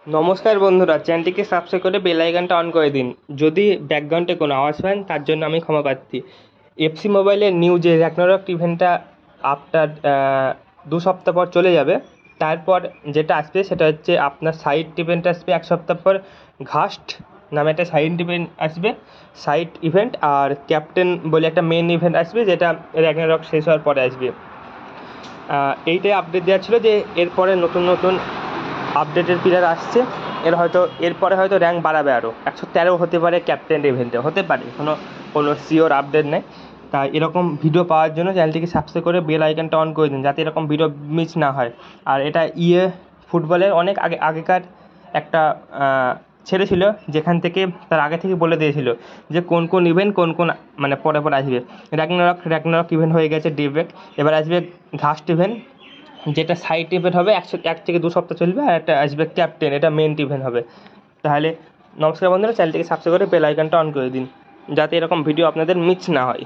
নমস্কার বন্ধুরা, চ্যানেলটিকে সাবস্ক্রাইব করে বেল আইকনটা অন করে দিন। যদি ব্যাকগ্রাউন্ডে কোনো আওয়াজ পান তার জন্য আমি ক্ষমা প্রার্থী। এফসি মোবাইলের নিউ যে র্যাগনারক ইভেন্টটা আফটার 2 সপ্তাহ পর চলে যাবে। তারপর যেটা আসবে সেটা হচ্ছে আপনার সাইড ইভেন্ট আসবে 1 সপ্তাহ পর। ঘাস্ট নামে একটা সাইড ইভেন্ট আসবে, সাইড ইভেন্ট আর ক্যাপ্টেন বলে একটা মেন ইভেন্ট আসবে, যেটা র্যাগনারক শেষ হওয়ার পরে আসবে। এইটাই আপডেট দেওয়া ছিল যে এরপরে নতুন নতুন আপডেটের প্লেয়ার আসছে। এরপরে হয়তো র্যাঙ্ক বাড়াবে, আরও 113 হতে পারে, ক্যাপ্টেন ইভেন্টে হতে পারে, কোনো শিওর আপডেট নেই। তাই এরকম ভিডিও পাওয়ার জন্য চ্যানেলটিকে সাবস্ক্রাইব করে বেল আইকনটা অন করে দিন, যাতে এরকম ভিডিও মিস না হয়। আর এটা ফুটবলের অনেক আগেকার একটা ছেড়ে ছিল, যেখান থেকে তার আগে থেকে বলে দিয়েছিল যে কোন কোন ইভেন্ট কোন মানে পরে আসবে। র্যাগনারক ইভেন্ট হয়ে গেছে ডিবেট, এবার আসবে ঘাস্ট ইভেন্ট, যেটা সাইড ইভেন্ট হবে 1 থেকে 2 সপ্তাহ চলবে। আর একটা আসবে ক্যাপ্টেন, এটা মেন ইভেন্ট হবে। তাহলে নমস্কার বন্ধুরা, চ্যানেলটিকে সাবস্ক্রাইব করে বেল আইকনটা অন করে দিন, যাতে এরকম ভিডিও আপনাদের মিস না হয়।